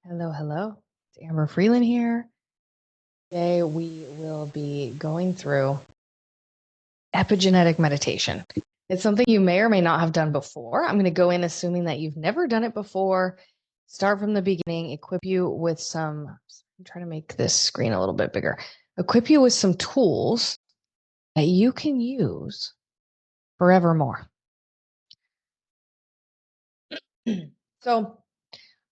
Hello, hello. It's Amber Frelin here. Today we will be going through epigenetic meditation. It's something you may or may not have done before. I'm going to go in assuming that you've never done it before. Start from the beginning, equip you with I'm trying to make this screen a little bit bigger. Equip you with some tools that you can use forevermore. So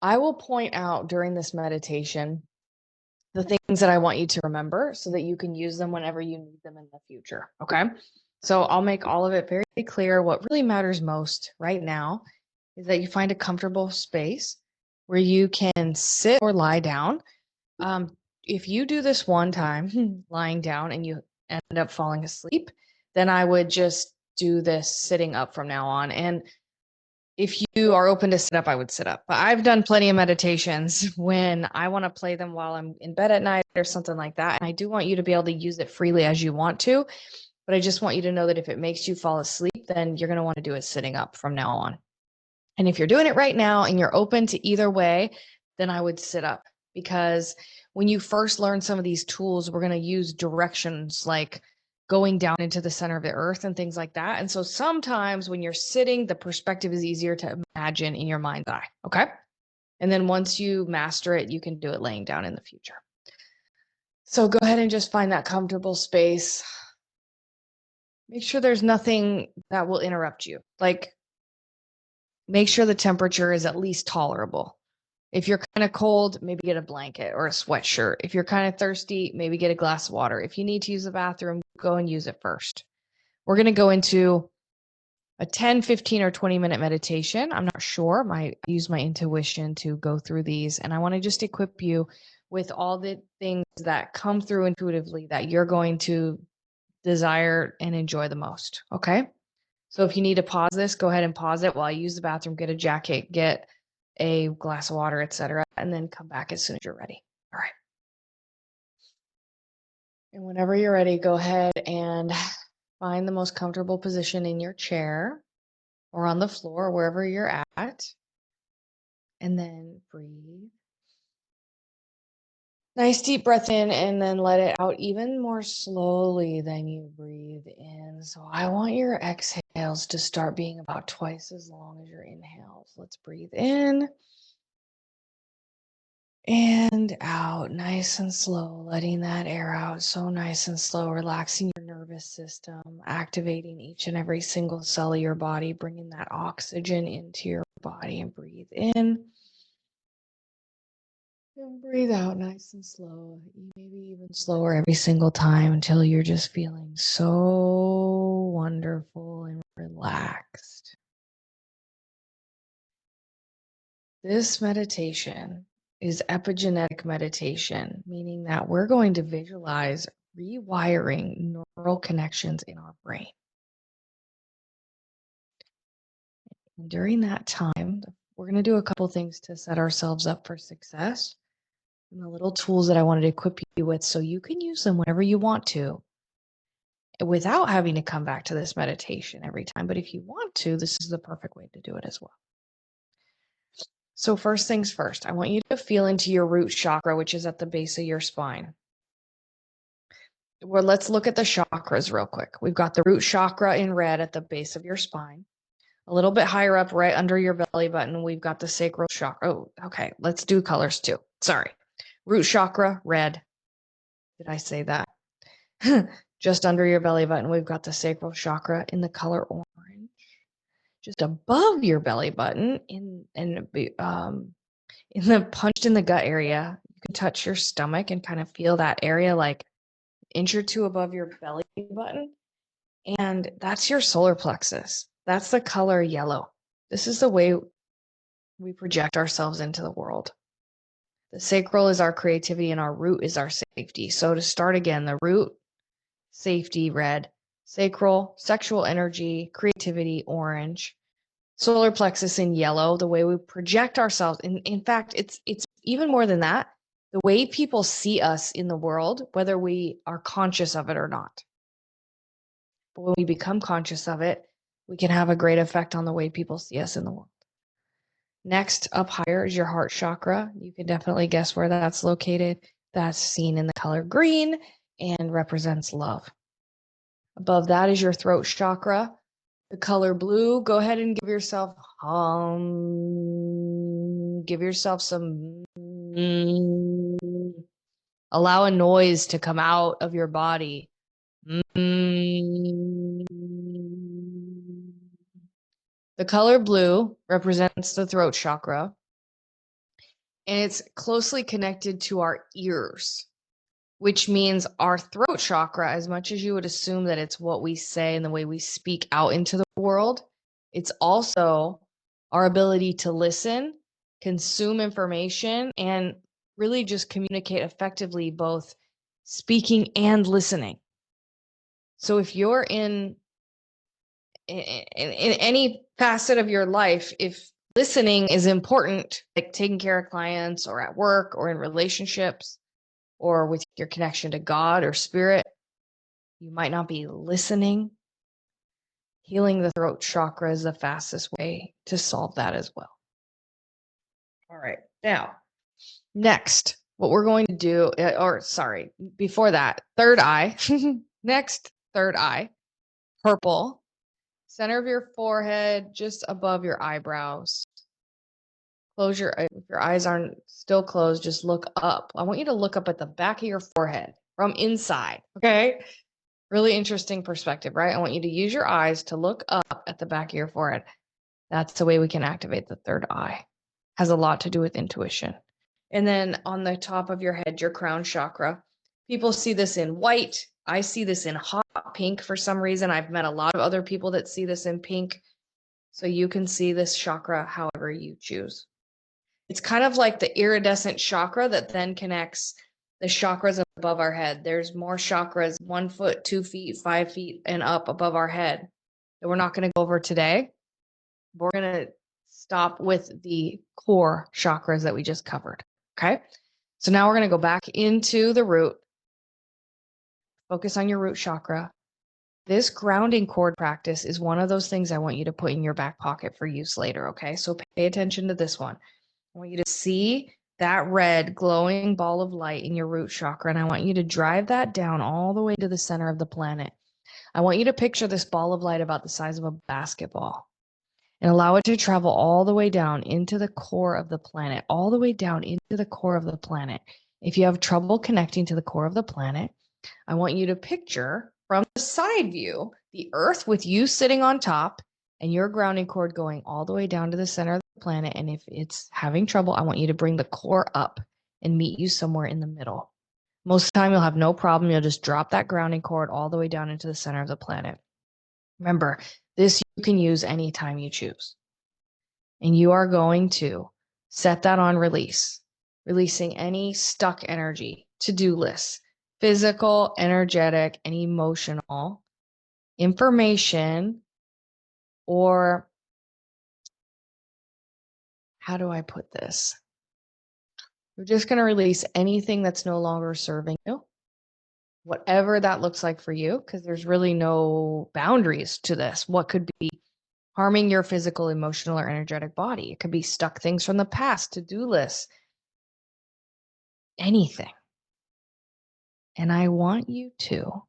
I will point out during this meditation the things that I want you to remember so that you can use them whenever you need them in the future. Okay. So I'll make all of it very clear. What really matters most right now is that you find a comfortable space where you can sit or lie down. If you do this one time lying down and you end up falling asleep, then I would just do this sitting up from now on. And if you are open to sit up, I would sit up. But I've done plenty of meditations when I want to play them while I'm in bed at night or something like that. And I do want you to be able to use it freely as you want to. But I just want you to know that if it makes you fall asleep, then you're going to want to do it sitting up from now on. And if you're doing it right now and you're open to either way, then I would sit up, because when you first learn some of these tools, we're going to use directions like going down into the center of the earth and things like that. And so sometimes when you're sitting, the perspective is easier to imagine in your mind's eye. Okay. And then once you master it, you can do it laying down in the future. So go ahead and just find that comfortable space. Make sure there's nothing that will interrupt you. Like, make sure the temperature is at least tolerable. If you're kind of cold, maybe get a blanket or a sweatshirt. If you're kind of thirsty, maybe get a glass of water. If you need to use the bathroom, go and use it first. We're going to go into a 10, 15, or 20-minute meditation. I'm not sure. I use my intuition to go through these, and I want to just equip you with all the things that come through intuitively that you're going to desire and enjoy the most. Okay? So if you need to pause this, go ahead and pause it while you use the bathroom, get a jacket, get a glass of water, etc., and then come back as soon as you're ready. All right. And whenever you're ready, go ahead and find the most comfortable position in your chair or on the floor, wherever you're at. And then breathe. Nice deep breath in, and then let it out even more slowly than you breathe in. So I want your exhales to start being about twice as long as your inhales. Let's breathe in and out, nice and slow, letting that air out so nice and slow, relaxing your nervous system, activating each and every single cell of your body, bringing that oxygen into your body, and breathe in. And breathe out nice and slow, maybe even slower every single time until you're just feeling so wonderful and relaxed. This meditation is epigenetic meditation, meaning that we're going to visualize rewiring neural connections in our brain. And during that time, we're going to do a couple things to set ourselves up for success. And the little tools that I wanted to equip you with so you can use them whenever you want to without having to come back to this meditation every time. But if you want to, this is the perfect way to do it as well. So first things first, I want you to feel into your root chakra, which is at the base of your spine. Well, let's look at the chakras real quick. We've got the root chakra in red at the base of your spine. A little bit higher up, right under your belly button, we've got the sacral chakra. Oh, okay. Let's do colors too. Sorry. Root chakra, red. Did I say that? Just under your belly button, we've got the sacral chakra in the color orange. Just above your belly button, in the punched in the gut area, you can touch your stomach and kind of feel that area like inch or two above your belly button. And that's your solar plexus. That's the color yellow. This is the way we project ourselves into the world. The sacral is our creativity and our root is our safety. So to start again, the root, safety, red, sacral, sexual energy, creativity, orange, solar plexus in yellow, the way we project ourselves. In fact, it's even more than that. The way people see us in the world, whether we are conscious of it or not. But when we become conscious of it, we can have a great effect on the way people see us in the world. Next up higher is your heart chakra. You can definitely guess where that's located. That's seen in the color green and represents love. Above that is your throat chakra. The color blue. Go ahead and give yourself give yourself some allow a noise to come out of your body. The color blue represents the throat chakra, and it's closely connected to our ears, which means our throat chakra, as much as you would assume that it's what we say and the way we speak out into the world, it's also our ability to listen, consume information, and really just communicate effectively, both speaking and listening. So if you're in any facet of your life, if listening is important, like taking care of clients or at work or in relationships or with your connection to God or spirit, you might not be listening. Healing the throat chakra is the fastest way to solve that as well. All right. Now, next, what we're going to do, before that, third eye. Next, third eye, purple, center of your forehead, just above your eyebrows. Close your, if your eyes aren't still closed, just look up. I want you to look up at the back of your forehead from inside, okay? Really interesting perspective, right? I want you to use your eyes to look up at the back of your forehead. That's the way we can activate the third eye. Has a lot to do with intuition. And then on the top of your head, your crown chakra. People see this in white. I see this in hot pink for some reason. I've met a lot of other people that see this in pink. So you can see this chakra however you choose. It's kind of like the iridescent chakra that then connects the chakras above our head. There's more chakras 1 foot, 2 feet, 5 feet, and up above our head that we're not going to go over today. We're going to stop with the core chakras that we just covered. Okay. So now we're going to go back into the root. Focus on your root chakra. This grounding cord practice is one of those things I want you to put in your back pocket for use later. Okay. So pay attention to this one. I want you to see that red glowing ball of light in your root chakra, and I want you to drive that down all the way to the center of the planet. I want you to picture this ball of light about the size of a basketball and allow it to travel all the way down into the core of the planet, all the way down into the core of the planet. If you have trouble connecting to the core of the planet, I want you to picture from the side view the Earth with you sitting on top and your grounding cord going all the way down to the center of the planet. And if it's having trouble, I want you to bring the core up and meet you somewhere in the middle. Most of the time, you'll have no problem. You'll just drop that grounding cord all the way down into the center of the planet. Remember, this you can use anytime you choose. And you are going to set that on release, releasing any stuck energy, to-do lists, physical, energetic, and emotional information, or how do I put this? We're just going to release anything that's no longer serving you, whatever that looks like for you, because there's really no boundaries to this. What could be harming your physical, emotional, or energetic body? It could be stuck things from the past, to-do lists, anything. And I want you to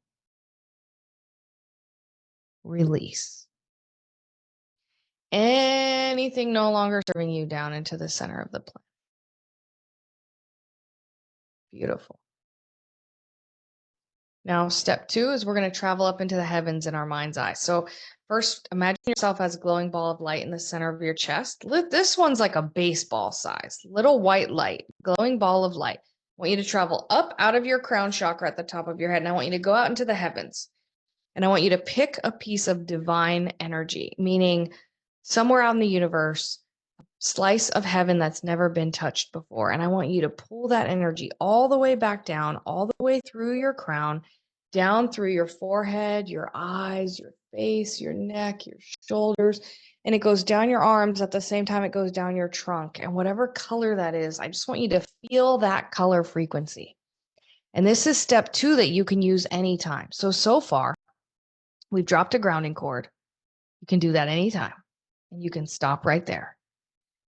release anything no longer serving you down into the center of the planet. Beautiful. Now, step 2 is we're going to travel up into the heavens in our mind's eye. So first, imagine yourself as a glowing ball of light in the center of your chest. This one's like a baseball size, little white light, glowing ball of light. I want you to travel up out of your crown chakra at the top of your head, and I want you to go out into the heavens. And I want you to pick a piece of divine energy, meaning somewhere out in the universe, slice of heaven that's never been touched before. And I want you to pull that energy all the way back down, all the way through your crown, down through your forehead, your eyes, your face, your neck, your shoulders. And it goes down your arms at the same time it goes down your trunk. And whatever color that is, I just want you to feel that color frequency. And this is step 2 that you can use anytime. So far, we've dropped a grounding cord. You can do that anytime. And you can stop right there.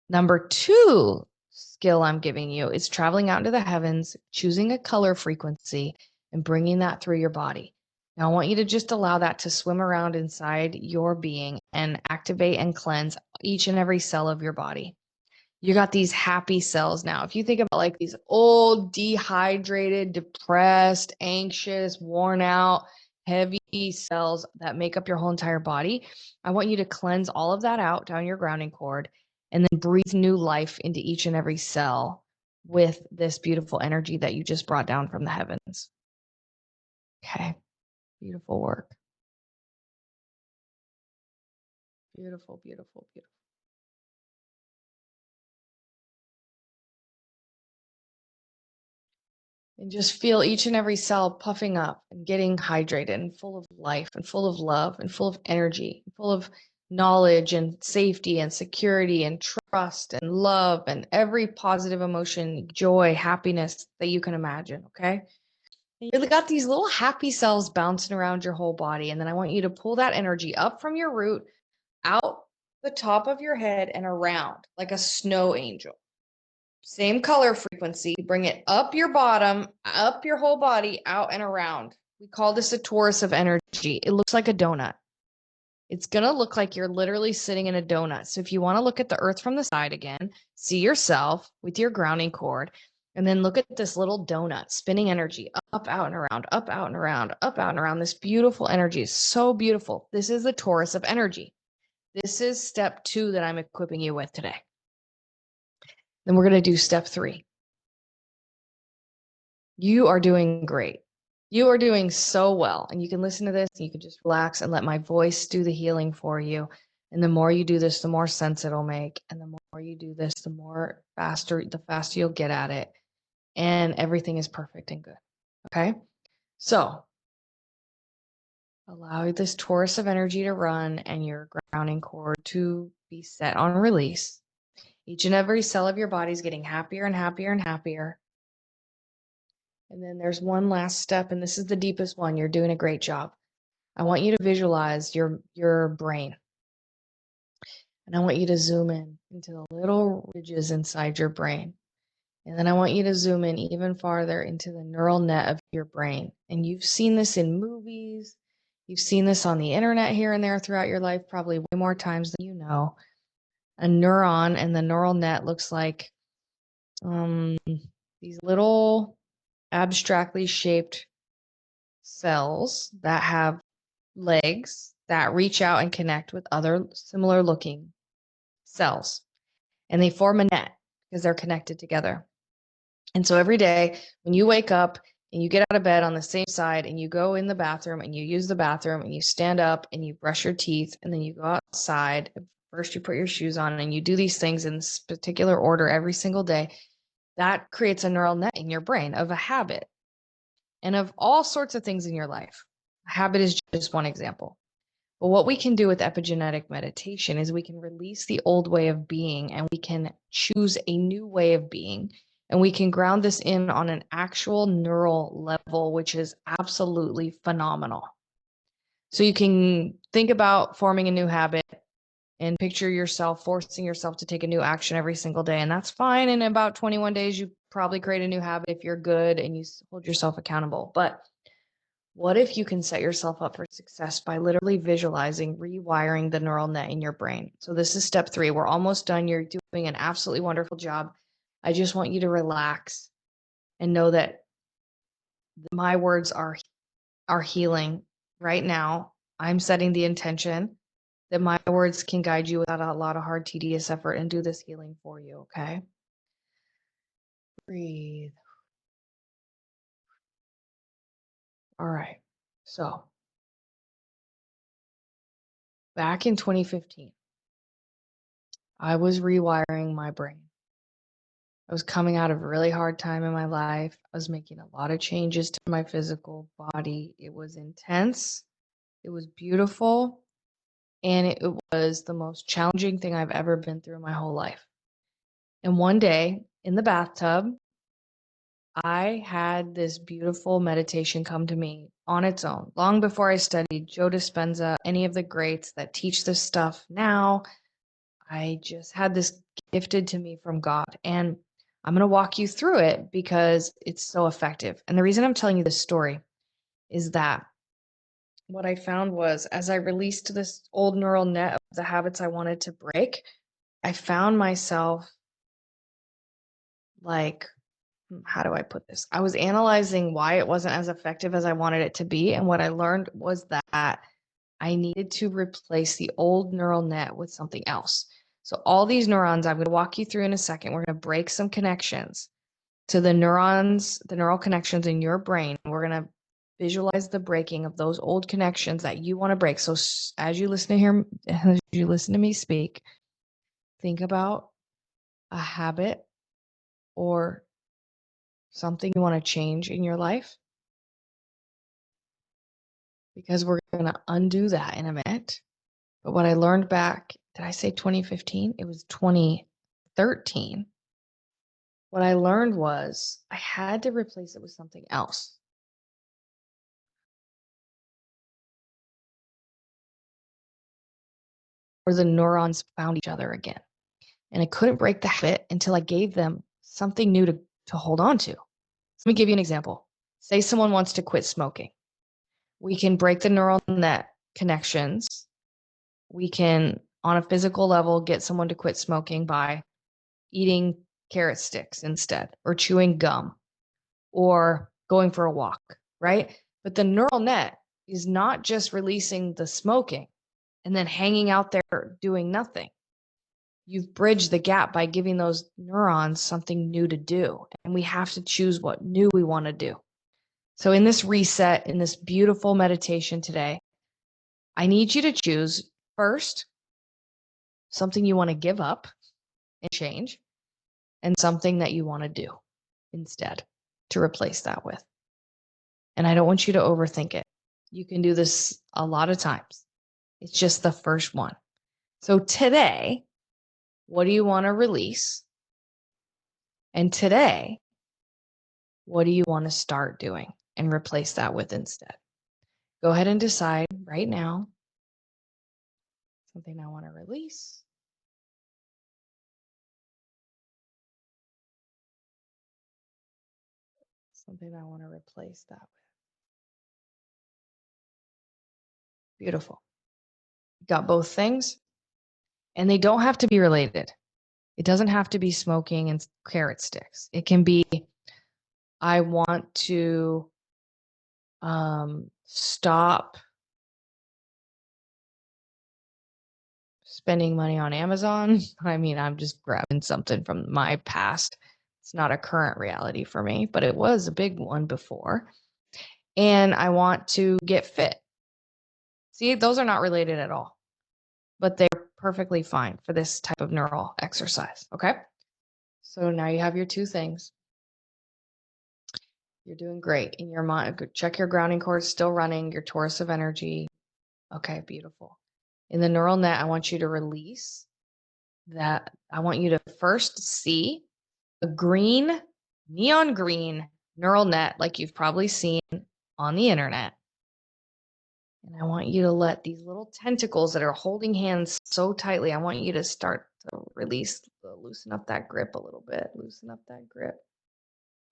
Number 2 skill I'm giving you is traveling out into the heavens, choosing a color frequency, and bringing that through your body. Now, I want you to just allow that to swim around inside your being and activate and cleanse each and every cell of your body. You got these happy cells now. If you think about like these old, dehydrated, depressed, anxious, worn out, heavy cells that make up your whole entire body, I want you to cleanse all of that out down your grounding cord and then breathe new life into each and every cell with this beautiful energy that you just brought down from the heavens. Okay. Beautiful work. Beautiful, beautiful, beautiful. And just feel each and every cell puffing up and getting hydrated and full of life and full of love and full of energy, full of knowledge and safety and security and trust and love and every positive emotion, joy, happiness that you can imagine. Okay. And you got these little happy cells bouncing around your whole body. And then I want you to pull that energy up from your root, out the top of your head and around like a snow angel. Same color frequency, bring it up your bottom, up your whole body, out and around. We call this a torus of energy. It looks like a donut. It's going to look like you're literally sitting in a donut. So if you want to look at the earth from the side again, see yourself with your grounding cord, and then look at this little donut spinning energy up, out, and around, up, out, and around, up, out, and around. This beautiful energy is so beautiful. This is the torus of energy. This is step 2 that I'm equipping you with today. Then we're going to do step 3. You are doing great. You are doing so well. And you can listen to this, and you can just relax and let my voice do the healing for you. And the more you do this, the more sense it'll make. And the more you do this, the faster you'll get at it. And everything is perfect and good. Okay? So allow this torus of energy to run and your grounding cord to be set on release. Each and every cell of your body is getting happier and happier and happier. And then there's one last step, and this is the deepest one. You're doing a great job. I want you to visualize your brain. And I want you to zoom in into the little ridges inside your brain. And then I want you to zoom in even farther into the neural net of your brain. And you've seen this in movies. You've seen this on the internet here and there throughout your life, probably way more times than you know. A neuron and the neural net looks like these little abstractly shaped cells that have legs that reach out and connect with other similar looking cells. And they form a net because they're connected together. And so every day when you wake up and you get out of bed on the same side and you go in the bathroom and you use the bathroom and you stand up and you brush your teeth and then you go outside, first you put your shoes on and you do these things in this particular order every single day, that creates a neural net in your brain of a habit and of all sorts of things in your life. A habit is just one example. But what we can do with epigenetic meditation is we can release the old way of being and we can choose a new way of being. And we can ground this in on an actual neural level, which is absolutely phenomenal. So you can think about forming a new habit and picture yourself forcing yourself to take a new action every single day. And that's fine. In about 21 days, you probably create a new habit if you're good and you hold yourself accountable. But what if you can set yourself up for success by literally visualizing, rewiring the neural net in your brain? So this is step 3. We're almost done. You're doing an absolutely wonderful job. I just want you to relax and know that my words are healing right now. I'm setting the intention that my words can guide you without a lot of hard, tedious effort and do this healing for you, okay? Breathe. All right. So back in 2015, I was rewiring my brain. I was coming out of a really hard time in my life. I was making a lot of changes to my physical body. It was intense. It was beautiful. And it was the most challenging thing I've ever been through in my whole life. And one day in the bathtub, I had this beautiful meditation come to me on its own. Long before I studied Joe Dispenza, any of the greats that teach this stuff now, I just had this gifted to me from God. And I'm going to walk you through it because it's so effective. And the reason I'm telling you this story is that what I found was as I released this old neural net of the habits I wanted to break, I found myself like, how do I put this? I was analyzing why it wasn't as effective as I wanted it to be. And what I learned was that I needed to replace the old neural net with something else. So all these neurons, I'm going to walk you through in a second. We're going to break some connections to the neurons, the neural connections in your brain. We're going to visualize the breaking of those old connections that you want to break. So as you listen to me speak, think about a habit or something you want to change in your life, because we're going to undo that in a minute. But what I learned back, did I say 2015? It was 2013. What I learned was I had to replace it with something else. Or the neurons found each other again. And I couldn't break the habit until I gave them something new to hold on to. Let me give you an example. Say someone wants to quit smoking. We can break the neural net connections. We can, on a physical level, get someone to quit smoking by eating carrot sticks instead, or chewing gum, or going for a walk, right? But the neural net is not just releasing the smoking and then hanging out there doing nothing. You've bridged the gap by giving those neurons something new to do. And we have to choose what new we want to do. So in this reset, in this beautiful meditation today, I need you to choose first something you want to give up and change, and something that you want to do instead to replace that with. And I don't want you to overthink it. You can do this a lot of times. It's just the first one. So today, what do you want to release? And today, what do you want to start doing and replace that with instead? Go ahead and decide right now. Something I want to release. Something I want to replace that with. Beautiful. Got both things. And they don't have to be related. It doesn't have to be smoking and carrot sticks. It can be, I want to stop spending money on Amazon. I mean, I'm just grabbing something from my past. It's not a current reality for me, but it was a big one before. And I want to get fit. See, those are not related at all, but they're perfectly fine for this type of neural exercise. Okay. So now you have your two things. You're doing great in your mind. Check your grounding cord still running, your torus of energy. Okay, beautiful. In the neural net, I want you to release that. I want you to first see a green, neon green neural net like you've probably seen on the internet. And I want you to let these little tentacles that are holding hands so tightly, I want you to start to release, loosen up that grip a little bit. Loosen up that grip.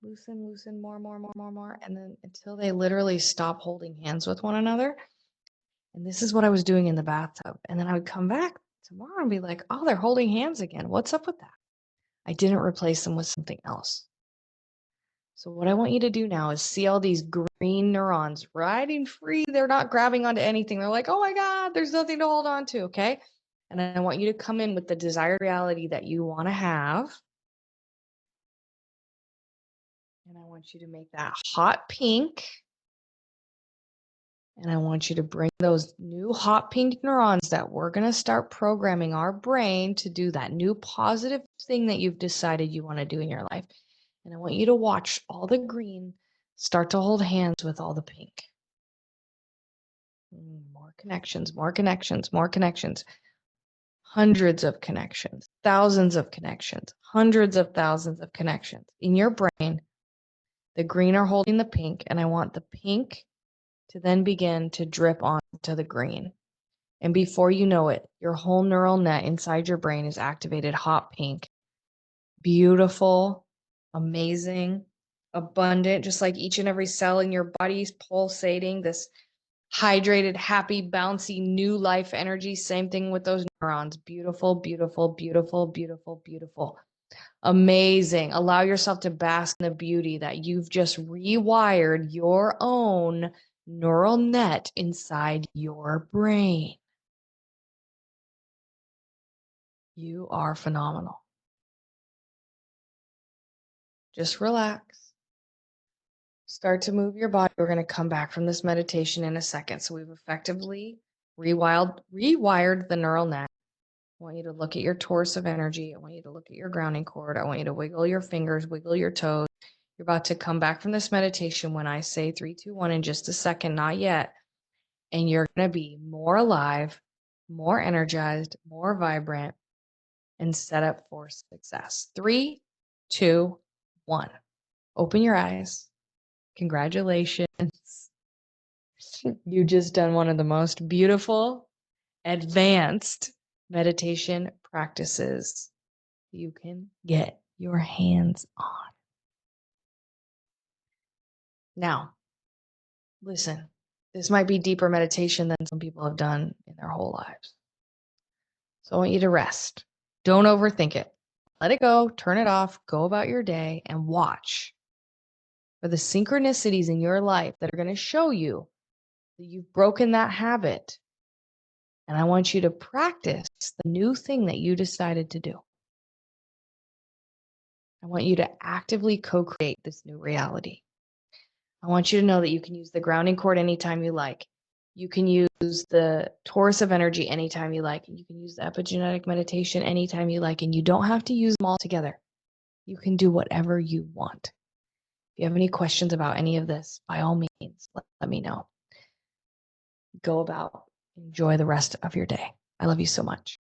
Loosen, more. And then until they literally stop holding hands with one another. And this is what I was doing in the bathtub. And then I would come back tomorrow and be like, oh, they're holding hands again. What's up with that? I didn't replace them with something else. So what I want you to do now is see all these green neurons riding free. They're not grabbing onto anything. They're like, oh my God, there's nothing to hold on to, okay? And I want you to come in with the desired reality that you want to have. And I want you to make that hot pink. And I want you to bring those new hot pink neurons that we're going to start programming our brain to do that new positive thing that you've decided you want to do in your life. And I want you to watch all the green start to hold hands with all the pink. More connections. Hundreds of connections, thousands of connections, hundreds of thousands of connections. In your brain, the green are holding the pink, and I want the pink to then begin to drip onto the green. And before you know it, your whole neural net inside your brain is activated hot pink. beautiful, amazing, abundant, just like each and every cell in your body's pulsating this hydrated, happy, bouncy, new life energy. Same thing with those neurons. Beautiful, beautiful, beautiful, beautiful, beautiful. Amazing. Allow yourself to bask in the beauty that you've just rewired your own neural net inside your brain. You are phenomenal. Just relax. Start to move your body. We're going to come back from this meditation in a second. So we've effectively rewired the neural net. I want you to look at your torus of energy. I want you to look at your grounding cord. I want you to wiggle your fingers, wiggle your toes. You're about to come back from this meditation when I say 3, 2, 1 in just a second, not yet. And you're going to be more alive, more energized, more vibrant, and set up for success. 3, 2, 1. Open your eyes. Congratulations. You just done one of the most beautiful, advanced meditation practices you can get your hands on. Now, listen, this might be deeper meditation than some people have done in their whole lives. So I want you to rest. Don't overthink it. Let it go, turn it off, go about your day, and watch for the synchronicities in your life that are going to show you that you've broken that habit. And I want you to practice the new thing that you decided to do. I want you to actively co-create this new reality. I want you to know that you can use the grounding cord anytime you like. You can use the torus of energy anytime you like. You can use the epigenetic meditation anytime you like. And you don't have to use them all together. You can do whatever you want. If you have any questions about any of this, by all means, let me know. Go about, enjoy the rest of your day. I love you so much.